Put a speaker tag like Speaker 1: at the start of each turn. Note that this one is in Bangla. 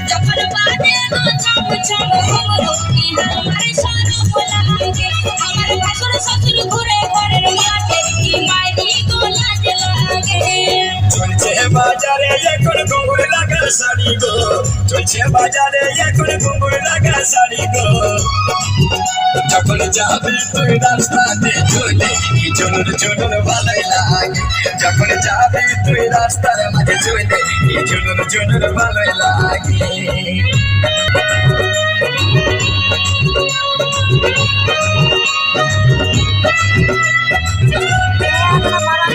Speaker 1: যখন বাজে না ছম ছম ঘুঙরু কি আমার শরম লাগে আমার ভাসুর শ্বশুর ঘুরে ঘরের মাঝে কি মাইরি গো লাজ লাগে
Speaker 2: চলছে বাজারে এখন ঘুঙুর লাগা শাড়ি গো চলছে বাজারে এখন ঘুঙুর লাগা শাড়ি গো যখন যাবে তুই রাস্তাতে চলে কি চলুন চলুন ভালোই লাগে যখন যাবে তুই রাস্তার মাঝে চলে কি চলুন চলুন ভালোই লাগে
Speaker 1: মারা